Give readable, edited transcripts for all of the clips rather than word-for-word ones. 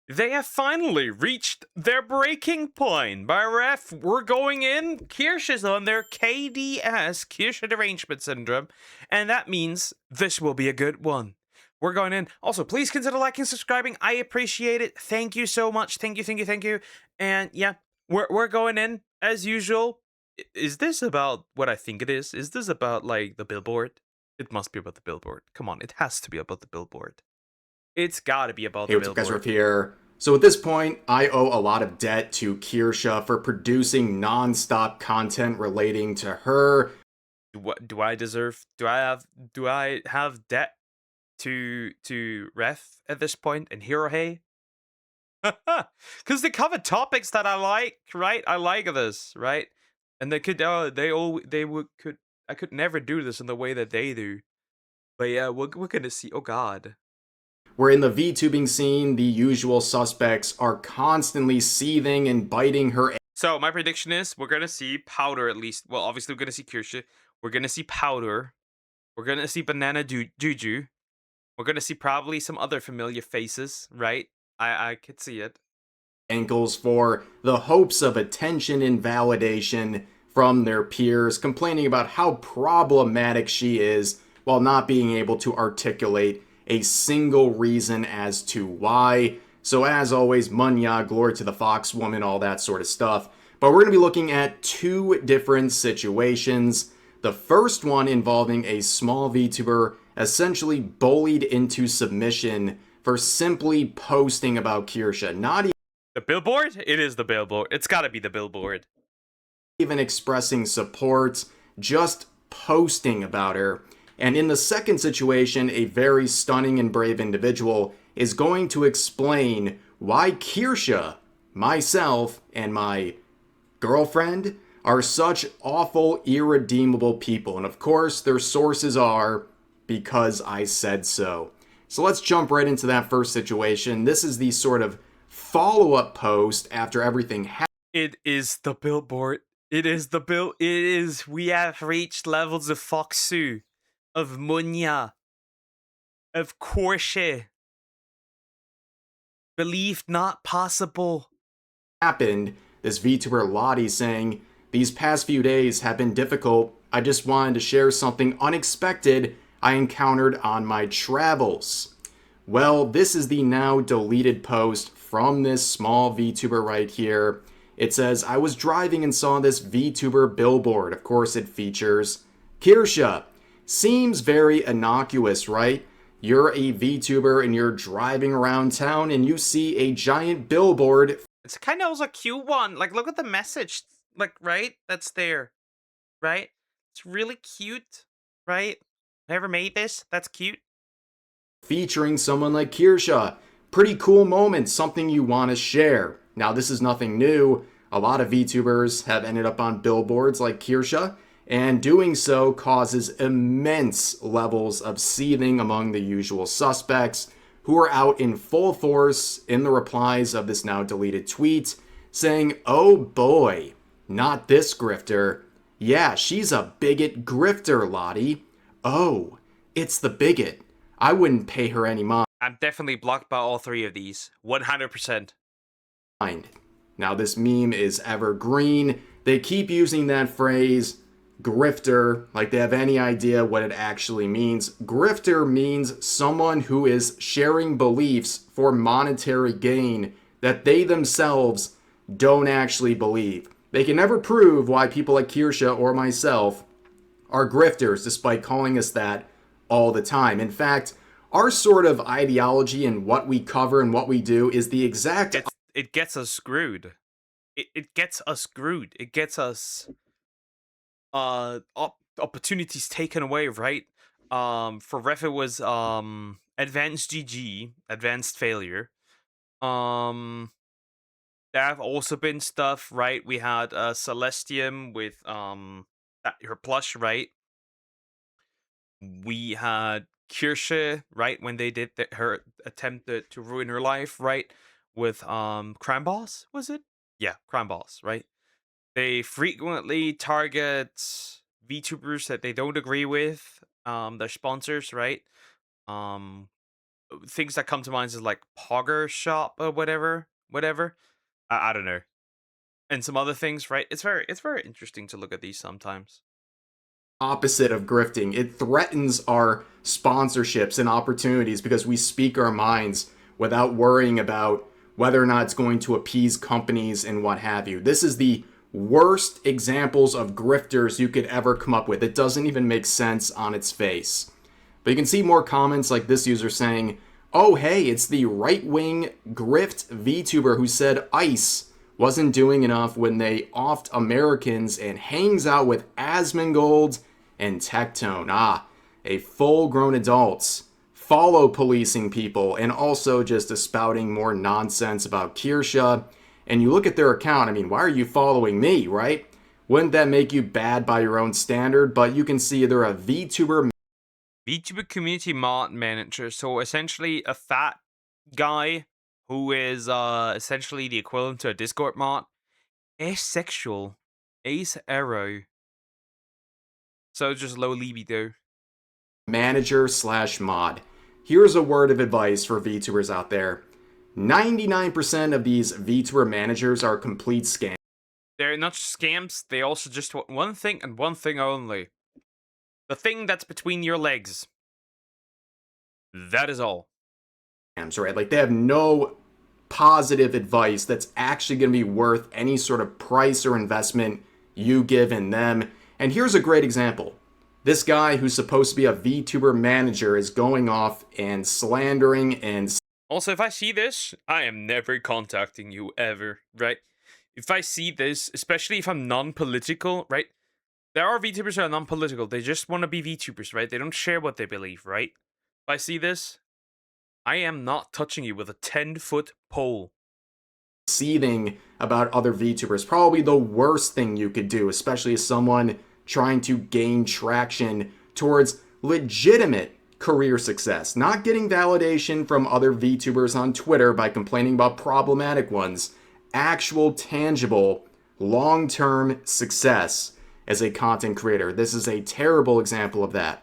They have finally reached their breaking point. By ref, we're going in. Kirsch is on their KDS, Kirsch Derangement Syndrome, and that means this will be a good one. We're going in. Also, please consider liking, subscribing. I appreciate it. Thank you so much. Thank you, thank you, thank you. And yeah, we're going in as usual. Is this about what I think it is? Is this about like the billboard? It must be about the billboard. Come on, it has to be about the billboard. It's got to be about Hey, the what's up, guys? billboard. Riff here. So at this point, I owe a lot of debt to Kirsha for producing non-stop content relating to her. Do I deserve? Do I have debt to Ref at this point and Hirohei? Because they cover topics that I like, right? I like this, right? And they could they would could I could never do this in the way that they do. But yeah, we're gonna see. Oh God. Where in the VTubing scene, the usual suspects are constantly seething and biting her. So my prediction is we're gonna see Powder at least. Well, obviously we're gonna see Kirsche. We're gonna see Powder. We're gonna see Banana Juju. We're gonna see probably some other familiar faces, right? I could see it. Ankles for the hopes of attention and validation from their peers, complaining about how problematic she is while not being able to articulate a single reason as to why. So as always, Munya, glory to the fox woman, all that sort of stuff. But we're going to be looking at two different situations. The first one involving a small VTuber essentially bullied into submission for simply posting about Kirsha, not The billboard? It is the billboard. It's gotta be the billboard. even expressing support, just posting about her. And in the second situation, a very stunning and brave individual is going to explain why Kirsha, myself, and my girlfriend are such awful, irredeemable people. And of course, their sources are because I said so. So let's jump right into that first situation. This is the sort of follow up post after everything happened. It is the billboard. It is the bill. It is. We have reached levels of Foxu, of Munya, of Korshe. Believed not possible. Happened, this VTuber Lottie saying, "These past few days have been difficult. I just wanted to share something unexpected I encountered on my travels." Well, this is the now deleted post from this small VTuber right here. It says, "I was driving and saw this VTuber billboard." Of course, it features Kirsha. Seems very innocuous, right? You're a VTuber and you're driving around town and you see a giant billboard. It's kind of also a cute one. Like, look at the message. Like, right? That's there. Right? It's really cute. Right? Whoever made this, that's cute. Featuring someone like Kirsha. Pretty cool moment, something you want to share. Now, this is nothing new. A lot of VTubers have ended up on billboards like Kirsha, and doing so causes immense levels of seething among the usual suspects, who are out in full force in the replies of this now deleted tweet, saying, "Oh boy, not this grifter. Yeah, she's a bigot grifter, Lottie. Oh, it's the bigot. I wouldn't pay her any mind." I'm definitely blocked by all three of these. 100%. Now, this meme is evergreen. They keep using that phrase, grifter, like they have any idea what it actually means. Grifter means someone who is sharing beliefs for monetary gain that they themselves don't actually believe. They can never prove why people like Kirsha or myself are grifters, despite calling us that all the time. In fact, our sort of ideology and what we cover and what we do is the exact It gets us screwed. It gets us screwed. It gets us opportunities taken away, right? For Ref it was advanced GG, advanced failure. There have also been stuff, right? We had Celestium with her plush, right? We had Kirsche, right, when they did her attempt to ruin her life, right? With Crime Boss, was it? Yeah, Crime Boss, right? They frequently target VTubers that they don't agree with, their sponsors, right? Um, Things that come to mind is like Pogger Shop or whatever. I don't know, and some other things, right? It's very interesting to look at these sometimes. Opposite of grifting. It threatens our sponsorships and opportunities because we speak our minds without worrying about whether or not it's going to appease companies and what have you. This is the worst examples of grifters you could ever come up with. It doesn't even make sense on its face. But you can see more comments like this user saying, oh, hey, it's the right-wing grift VTuber who said ICE wasn't doing enough when they offed Americans and hangs out with Asmongold and Tectone. Ah, a full-grown adults follow policing people and also just espouting more nonsense about Kirsha. And you look at their account, I mean, why are you following me, right? Wouldn't that make you bad by your own standard? But you can see they're a VTuber. VTuber community manager. So essentially, a fat guy who is essentially the equivalent to a Discord mod. Asexual, ace arrow. So just low libido. Manager slash mod. Here's a word of advice for VTubers out there. 99% of these VTuber managers are complete scams. They're not just scams, they also just want one thing and one thing only. The thing that's between your legs. That is all. Right? Like they have no positive advice that's actually going to be worth any sort of price or investment you give in them. And here's a great example. This guy who's supposed to be a VTuber manager is going off and slandering and Also, if I see this, I am never contacting you ever, right? If I see this, especially if I'm non-political, right? There are VTubers who are non-political. They just want to be VTubers, right? They don't share what they believe, right? If I see this, I am not touching you with a 10-foot pole. seething about other VTubers. Probably the worst thing you could do, especially as someone trying to gain traction towards legitimate career success. Not getting validation from other VTubers on Twitter by complaining about problematic ones. Actual, tangible, long-term success as a content creator. This is a terrible example of that.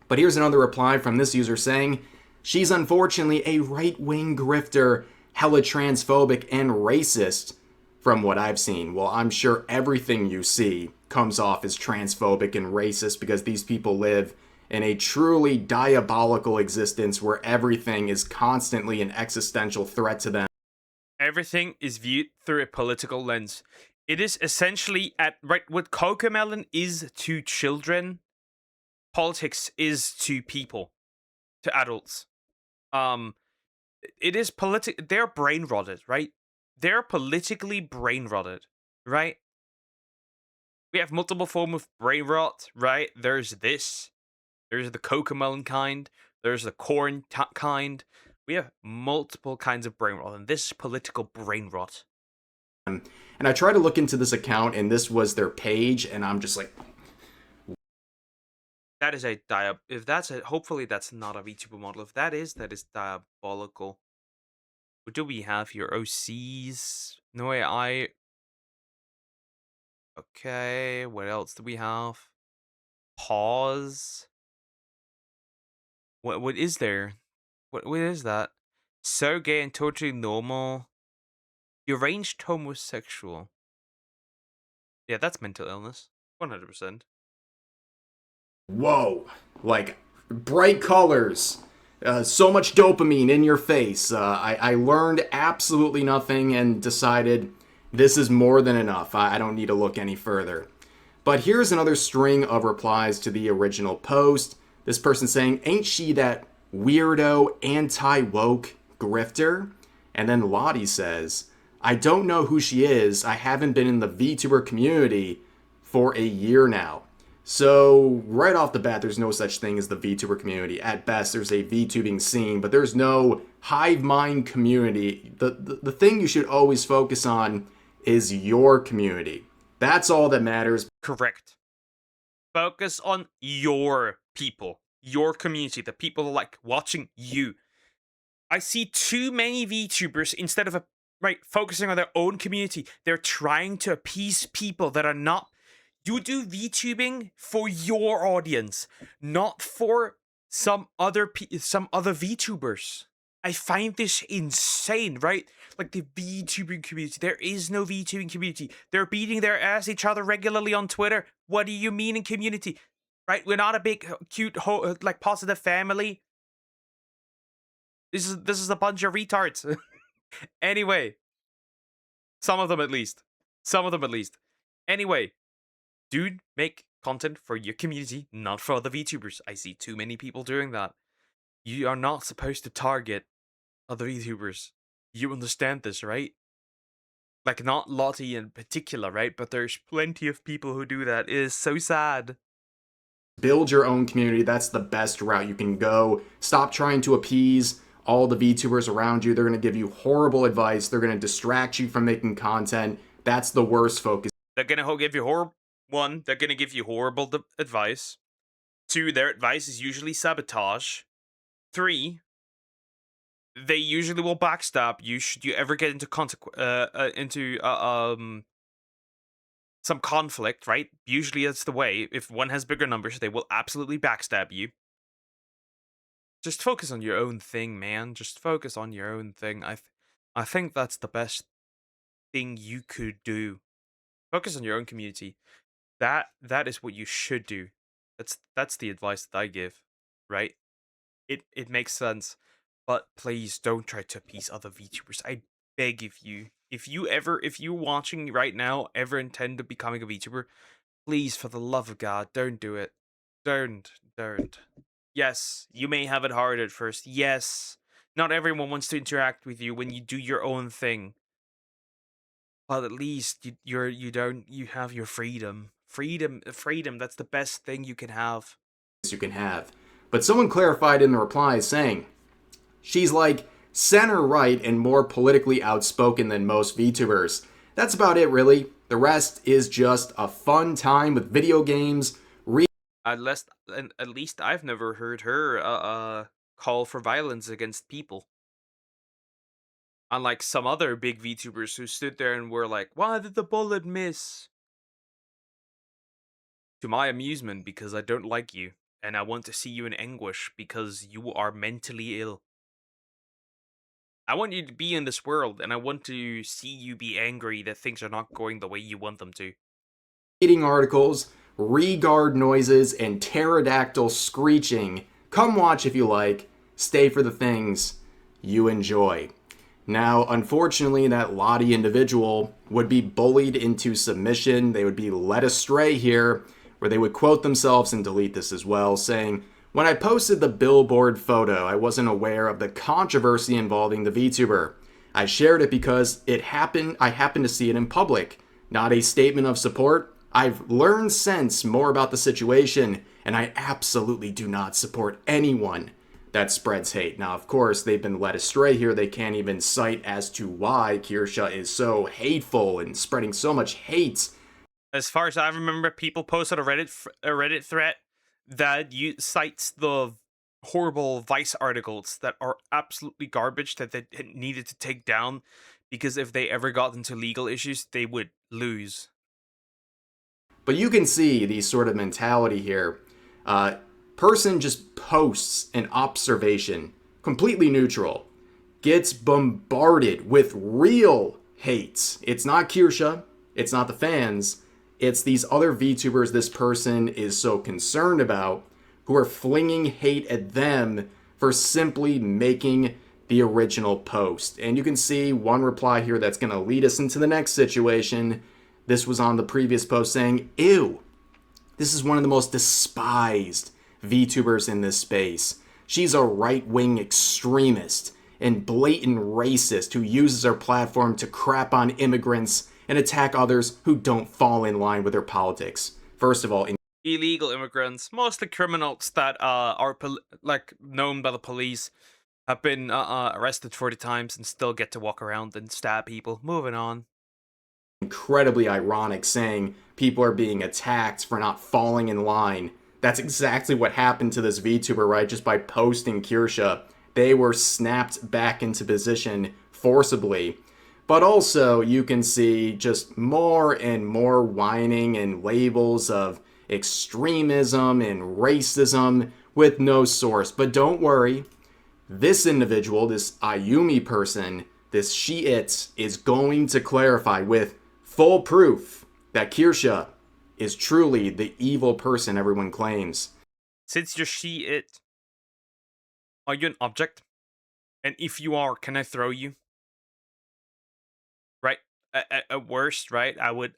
But here's another reply from this user saying, she's unfortunately a right-wing grifter, hella transphobic and racist from what I've seen. Well, I'm sure everything you see comes off as transphobic and racist because these people live in a truly diabolical existence where everything is constantly an existential threat to them. Everything is viewed through a political lens. It is essentially right what Cocomelon is to children, politics is to people, to adults. It is they're brain rotted, right? They're politically brain rotted, right? We have multiple form of brain rot, right? There's this. There's the Cocomelon kind. There's the corn kind. We have multiple kinds of brain rot, and this is political brain rot. And I tried to look into this account, and this was their page, and I'm just like, that is if that's a hopefully that's not a VTuber model. If that is diabolical. What do we have here? OCs, no AI. Okay, what else do we have? Pause. What is there? What is that? So gay and totally normal. Deranged homosexual. Yeah, that's mental illness. 100%. whoa, like bright colors, so much dopamine in your face. I learned absolutely nothing and decided this is more than enough. I don't need to look any further. But here's another string of replies to the original post. This person saying, ain't she that weirdo anti-woke grifter? And then Lottie says, I don't know who she is. I haven't been in the VTuber community for a year now. So right off the bat, there's no such thing as the VTuber community. At best, there's a VTubing scene, but there's no hive mind community. The thing you should always focus on is your community. That's all that matters. Correct. Focus on your people, your community, the people who like watching you. I see too many VTubers instead of focusing on their own community. They're trying to appease people that are not. You do VTubing for your audience, not for some other VTubers. I find this insane, right? Like the VTubing community. There is no VTubing community. They're beating their ass each other regularly on Twitter. What do you mean in community? Right? We're not a big, cute, like positive family. This is a bunch of retards. Anyway, some of them at least. Some of them at least. Anyway, dude, make content for your community, not for other VTubers. I see too many people doing that. You are not supposed to target other VTubers. You understand this, right? Like, not Lottie in particular, right? But there's plenty of people who do that. It is so sad. Build your own community. That's the best route you can go. Stop trying to appease all the VTubers around you. They're going to give you horrible advice. They're going to distract you from making content. That's the worst focus. They're gonna give you they're gonna give you horrible advice. 2, their advice is usually sabotage. 3, they usually will backstab you should you ever get into some conflict, right? Usually that's the way. If one has bigger numbers, they will absolutely backstab you. Just focus on your own thing, man. Just focus on your own thing. I think that's the best thing you could do. Focus on your own community. That is what you should do. That's the advice that I give, right? It makes sense. But please don't try to appease other VTubers. I beg of you. If you're watching right now, ever intend of becoming a VTuber, please, for the love of God, don't do it. Don't. Yes, you may have it hard at first. Yes, not everyone wants to interact with you when you do your own thing. But at least you have your freedom. Freedom, that's the best thing you can have. You can have. But someone clarified in the replies saying, she's like center right and more politically outspoken than most VTubers. That's about it, really. The rest is just a fun time with video games. At least I've never heard her call for violence against people. Unlike some other big VTubers who stood there and were like, "Why did the bullet miss?" To my amusement, because I don't like you, and I want to see you in anguish because you are mentally ill. I want you to be in this world, and I want to see you be angry that things are not going the way you want them to. Reading articles, regard noises, and pterodactyl screeching. Come watch if you like. Stay for the things you enjoy. Now, unfortunately, that Lottie individual would be bullied into submission. They would be led astray here, where they would quote themselves and delete this as well, saying, "When I posted the billboard photo, I wasn't aware of the controversy involving the VTuber. I shared it because I happened to see it in public. Not a statement of support. I've learned since more about the situation, and I absolutely do not support anyone that spreads hate." Now, of course, they've been led astray here. They can't even cite as to why Kirsha is so hateful and spreading so much hate. As far as I remember, people posted a Reddit thread that cites the horrible Vice articles that are absolutely garbage that they needed to take down because if they ever got into legal issues, they would lose. But you can see the sort of mentality here. Person just posts an observation, completely neutral, gets bombarded with real hates. It's not Kirsha, it's not the fans, it's these other VTubers this person is so concerned about who are flinging hate at them for simply making the original post. And you can see one reply here that's going to lead us into the next situation. This was on the previous post saying, "Ew, this is one of the most despised VTubers in this space. She's a right-wing extremist and blatant racist who uses her platform to crap on immigrants and attack others who don't fall in line with her politics." First of all, illegal immigrants, mostly criminals that are known by the police, have been arrested 40 times and still get to walk around and stab people. Moving on. Incredibly ironic saying people are being attacked for not falling in line. That's exactly what happened to this VTuber, right? Just by posting Kirsha, they were snapped back into position forcibly. But also, you can see just more and more whining and labels of extremism and racism with no source. But don't worry, this individual, this Ayumi person, this Shiite, is going to clarify with full proof that Kirsha is truly the evil person everyone claims. Since you're she it, are you an object? And if you are, can I throw you? Right? At worst, right? I would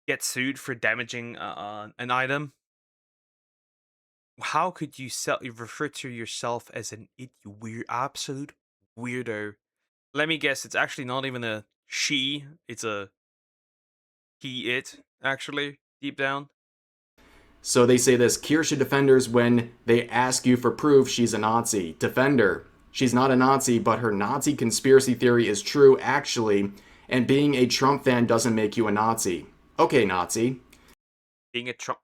get sued for damaging an item. How could you refer to yourself as an it, you weird, absolute weirdo? Let me guess, it's actually not even a she, it's a he, it, actually, deep down. So they say this Kirsha defenders, when they ask you for proof she's a Nazi. Defender, she's not a Nazi, but her Nazi conspiracy theory is true, actually, and being a Trump fan doesn't make you a Nazi. Okay, Nazi. Being a Trump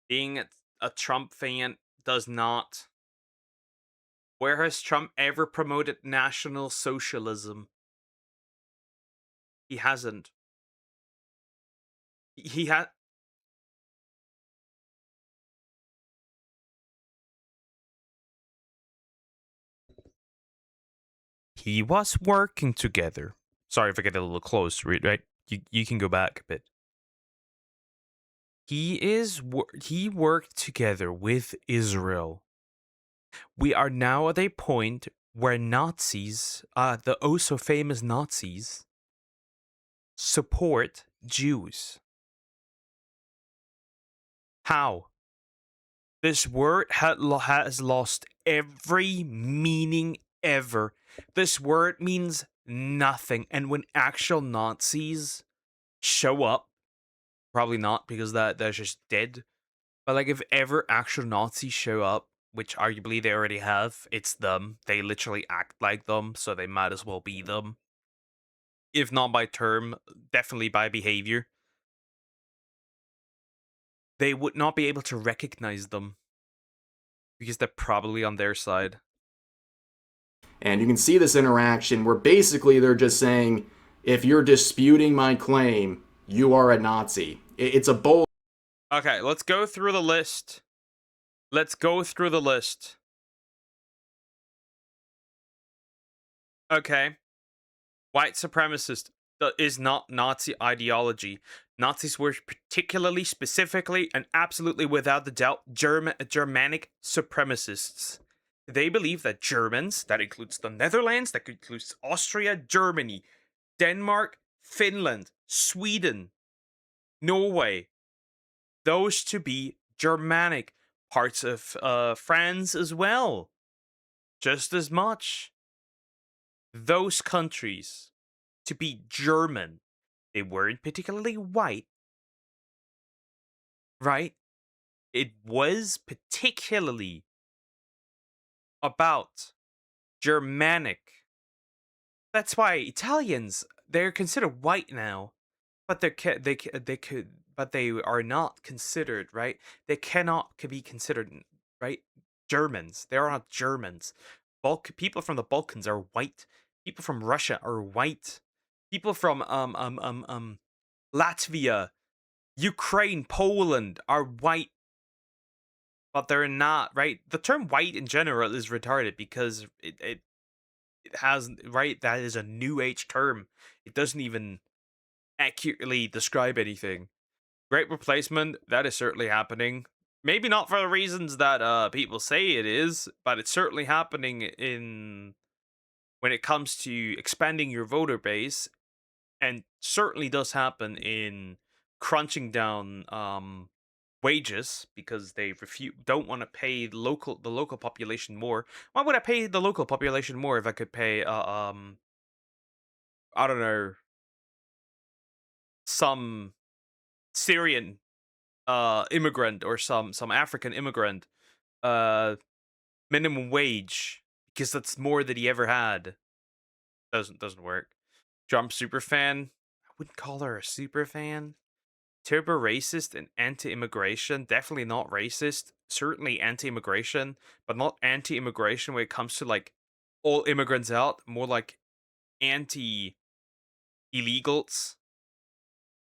being a Trump fan does not. Where has Trump ever promoted National Socialism? He hasn't. He had. He was working together. Sorry if I get a little close, right? You can go back a bit. He worked together with Israel. We are now at a point where Nazis, the oh so famous Nazis, support Jews. How? This word has lost every meaning ever. This word means nothing. And when actual Nazis show up, probably not because that's just dead. But like if ever actual Nazis show up, which arguably they already have, it's them. They literally act like them, so they might as well be them. If not by term, definitely by behavior. They would not be able to recognize them because they're probably on their side. And you can see this interaction where basically they're just saying, if you're disputing my claim, you are a Nazi. It's a bold. Okay, let's go through the list. Let's go through the list. Okay. White supremacist is not Nazi ideology. Nazis were particularly, specifically, and absolutely without the doubt Germanic supremacists. They believe that Germans, that includes the Netherlands, that includes Austria, Germany, Denmark, Finland, Sweden, Norway, those to be Germanic. Parts of France as well, just as much. Those countries to be German. They weren't particularly white, right? It was particularly about Germanic. That's why Italians, they're considered white now, but they could but they are not considered, right? They cannot be considered, right? Germans. They are not Germans. People from the Balkans are white. People from Russia are white. People from Latvia, Ukraine, Poland are white, but they're not, right? The term white in general is retarded because it has, right? That is a new age term. It doesn't even accurately describe anything. Great replacement, that is certainly happening. Maybe not for the reasons that people say it is, but it's certainly happening in when it comes to expanding your voter base, and certainly does happen in crunching down wages because they don't want to pay the local population more. Why would I pay the local population more if I could pay I don't know, some Syrian immigrant or some African immigrant uh minimum wage because that's more than he ever had. Doesn't work. Trump super fan. I wouldn't call her a super fan. Turbo racist and anti-immigration. Definitely not racist. Certainly anti-immigration, but not anti-immigration when it comes to like all immigrants out. More like anti-illegals,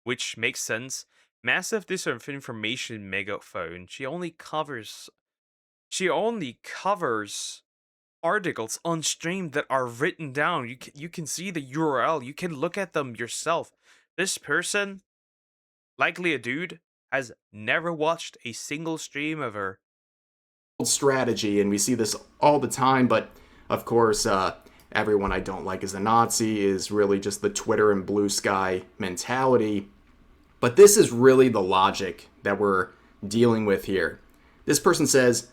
which makes sense. Massive disinformation megaphone. She only covers articles on stream that are written down. You can see the URL. You can look at them yourself. This person, likely a dude, has never watched a single stream of her. Strategy, and we see this all the time, but of course, everyone I don't like is a Nazi is really just the Twitter and blue sky mentality. But this is really the logic that we're dealing with here. This person says,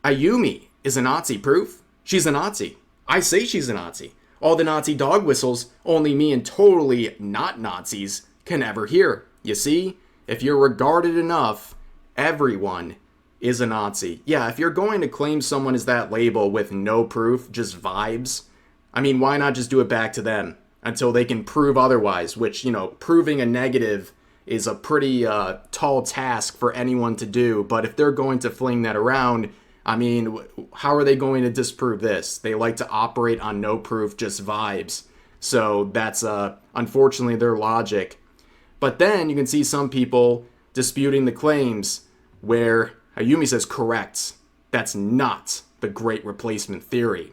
Ayumi is a Nazi proof? She's a Nazi. I say she's a Nazi. All the Nazi dog whistles only me and totally not Nazis can ever hear. You see, if you're regarded enough, everyone is a Nazi. Yeah, if you're going to claim someone as that label with no proof, just vibes, I mean, why not just do it back to them until they can prove otherwise, which, proving a negative is a pretty tall task for anyone to do. But if they're going to fling that around, I mean, how are they going to disprove this? They like to operate on no proof, just vibes. So that's unfortunately their logic. But then you can see some people disputing the claims where Ayumi says, correct. That's not the great replacement theory.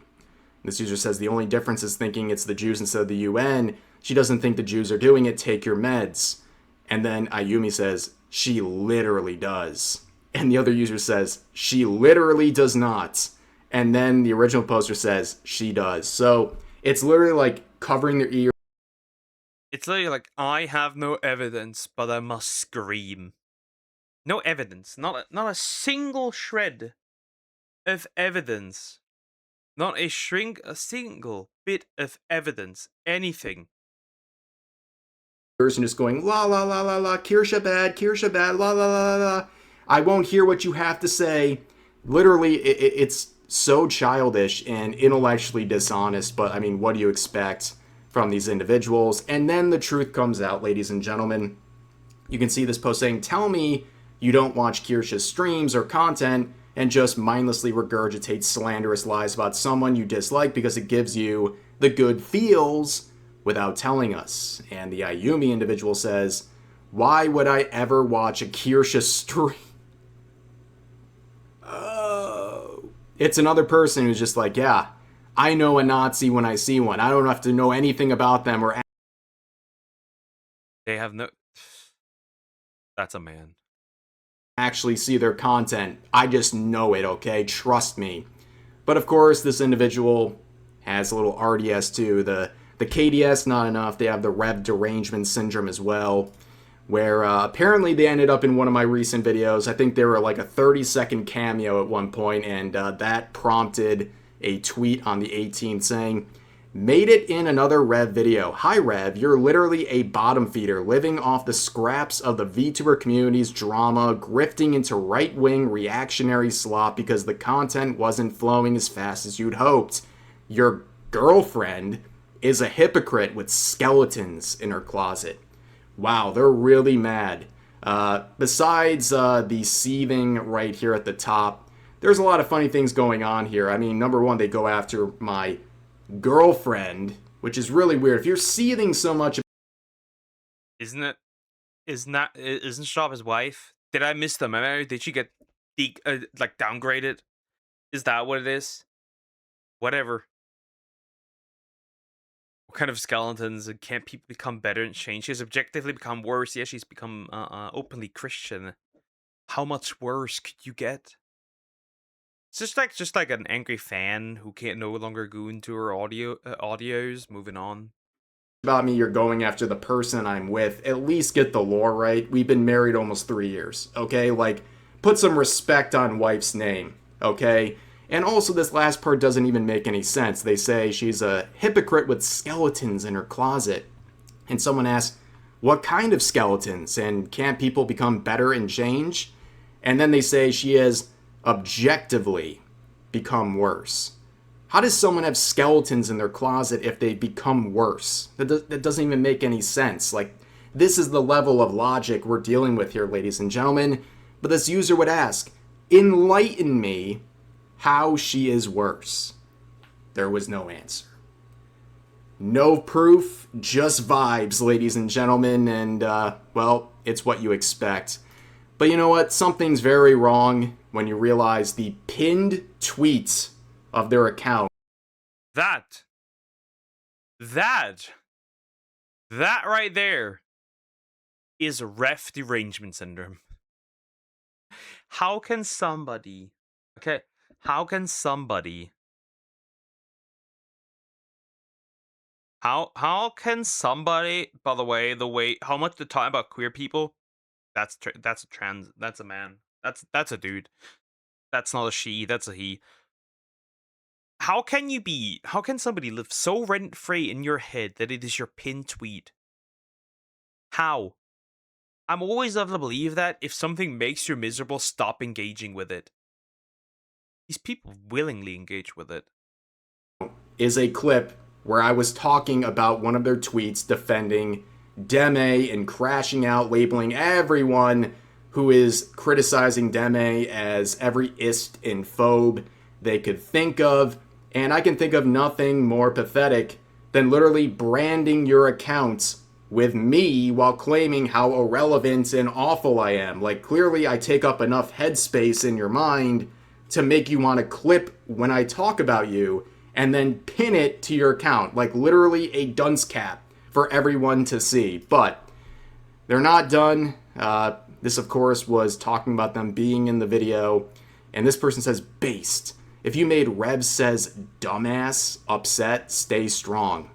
This user says the only difference is thinking it's the Jews instead of the UN. She doesn't think the Jews are doing it. Take your meds. And then Ayumi says, she literally does. And the other user says, she literally does not. And then the original poster says, she does. So it's literally like covering their ear. It's literally like, I have no evidence, but I must scream. No evidence. Not a single shred of evidence. Not a single bit of evidence. Anything. And just going, la la la la la, Kirsha bad, la la la la. I won't hear what you have to say. Literally, it's so childish and intellectually dishonest, but I mean, what do you expect from these individuals? And then the truth comes out, ladies and gentlemen. You can see this post saying, tell me you don't watch Kirsha's streams or content and just mindlessly regurgitate slanderous lies about someone you dislike because it gives you the good feels without telling us. And the Ayumi individual says, why would I ever watch a Kirsha stream? Oh. It's another person who's just like, yeah, I know a Nazi when I see one. I don't have to know anything about them or... They have no... That's a man. Actually see their content. I just know it, okay? Trust me. But of course, this individual has a little RDS too. The KDS, not enough. They have the Rev derangement syndrome as well, where apparently they ended up in one of my recent videos. I think they were like a 30-second cameo at one point, and that prompted a tweet on the 18th saying, made it in another Rev video. Hi Rev, you're literally a bottom feeder, living off the scraps of the VTuber community's drama, grifting into right-wing reactionary slop because the content wasn't flowing as fast as you'd hoped. Your girlfriend is a hypocrite with skeletons in her closet. Wow, they're really mad. Besides the seething right here at the top, there's a lot of funny things going on here. I mean, number one, they go after my girlfriend, which is really weird. If you're seething so much... Isn't Shop his wife? Did I miss them? Did she get downgraded? Is that what it is? Whatever. What kind of skeletons? Can't people become better and change? She's objectively become worse. Yeah, she's become openly Christian. How much worse could you get? It's just like an angry fan who can't no longer go into her audios. Moving on. About me, you're going after the person I'm with. At least get the lore right. We've been married almost 3 years, okay? Like, put some respect on wife's name, okay? And also, this last part doesn't even make any sense. They say she's a hypocrite with skeletons in her closet. And someone asks, what kind of skeletons? And can't people become better and change? And then they say she has objectively become worse. How does someone have skeletons in their closet if they become worse? That doesn't even make any sense. Like, this is the level of logic we're dealing with here, ladies and gentlemen. But this user would ask, enlighten me how she is worse. There was no answer. No proof, just vibes, ladies and gentlemen, and, well, it's what you expect. But you know what? Something's very wrong when you realize the pinned tweets of their account That, that, that right there is ref derangement syndrome. How can somebody, okay, how can somebody, how can somebody, by the way, how much they talk about queer people, that's a trans, that's a man, that's a dude, that's not a she, that's a he. How can somebody live so rent free in your head that it is your pinned tweet? How? I'm always of the belief that if something makes you miserable, stop engaging with it. These people willingly engage with it. is a clip where I was talking about one of their tweets defending Deme and crashing out, labeling everyone who is criticizing Deme as every ist and phobe they could think of. And I can think of nothing more pathetic than literally branding your accounts with me while claiming how irrelevant and awful I am. Like, clearly, I take up enough headspace in your mind to make you want to clip when I talk about you and then pin it to your account, like literally a dunce cap for everyone to see. But they're not done. This, of course, was talking about them being in the video, and this person says, based. If you made Rev says dumbass upset, stay strong.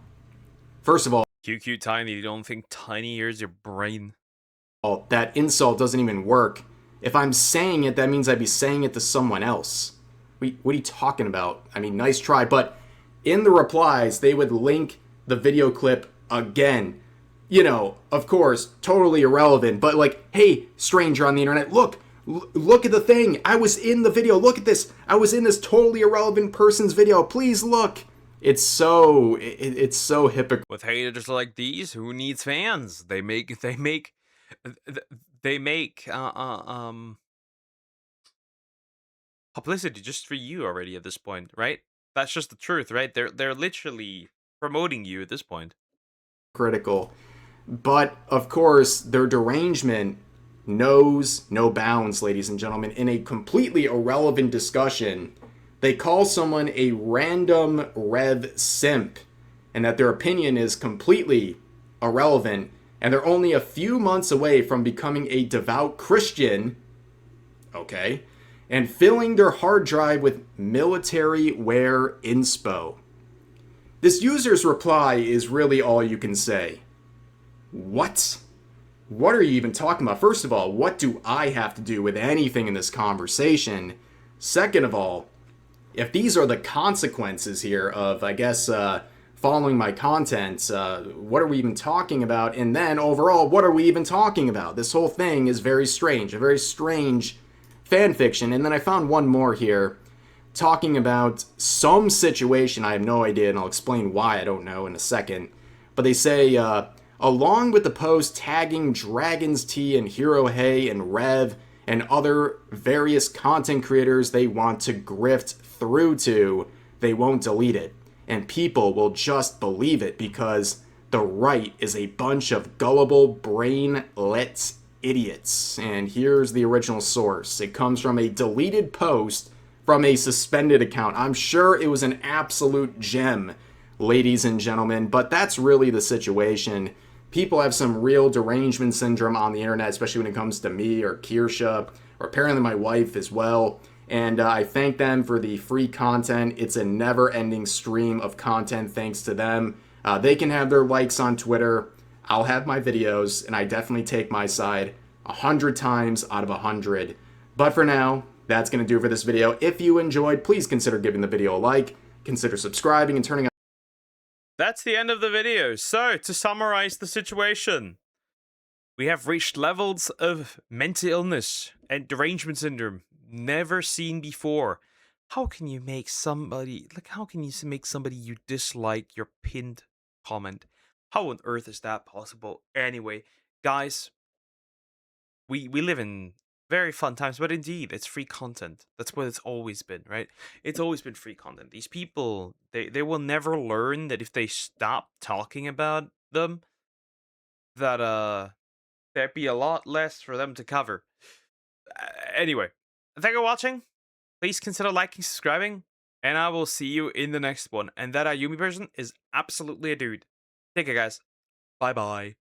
First of all, Cute tiny, you don't think tiny here's your brain? that insult doesn't even work. If I'm saying it, that means I'd be saying it to someone else. What are you talking about? I mean, nice try. But in the replies, they would link the video clip again. You know, of course, totally irrelevant. But like, hey, stranger on the internet, look at the thing. I was in the video. Look at this. I was in this totally irrelevant person's video. Please look. It's so hypocritical. With haters like these, who needs fans? They make publicity just for you already at this point, right? That's just the truth, right? They're literally promoting you at this point. But of course, their derangement knows no bounds, ladies and gentlemen. In a completely irrelevant discussion, they call someone a random Rev simp, and that their opinion is completely irrelevant, and they're only a few months away from becoming a devout Christian, okay, and filling their hard drive with military wear inspo. This user's reply is really all you can say. What? What are you even talking about? First of all, what do I have to do with anything in this conversation? Second of all, if these are the consequences here of, I guess, following my content, what are we even talking about? And then overall, what are we even talking about? This whole thing is very strange, a very strange fan fiction. And then I found one more here talking about some situation. I have no idea, and I'll explain why I don't know in a second. But they say, along with the post tagging Dragon's Tea and Hero Hay and Rev and other various content creators they want to grift through to, they won't delete it. And people will just believe it because the right is a bunch of gullible, brain-let idiots. And here's the original source. It comes from a deleted post from a suspended account. I'm sure it was an absolute gem, ladies and gentlemen, but that's really the situation. People have some real derangement syndrome on the internet, especially when it comes to me or Kirsha, or apparently my wife as well. And I thank them for the free content. It's a never-ending stream of content thanks to them. They can have their likes on Twitter. I'll have my videos, and I definitely take my side 100 times out of 100. But for now, that's going to do it for this video. If you enjoyed, please consider giving the video a like, consider subscribing, and turning on. That's the end of the video. So, to summarize the situation, we have reached levels of mental illness and derangement syndrome never seen before. How can you make somebody, how can you make somebody you dislike your pinned comment? How on earth is that possible? Anyway, guys, we live in Very fun times, but indeed, it's free content. That's what it's always been, right? It's always been free content. These people, they will never learn that if they stop talking about them, that there'd be a lot less for them to cover. Anyway, thank you for watching. Please consider liking, subscribing, and I will see you in the next one. And that Ayumi person is absolutely a dude. Take care, guys. Bye bye.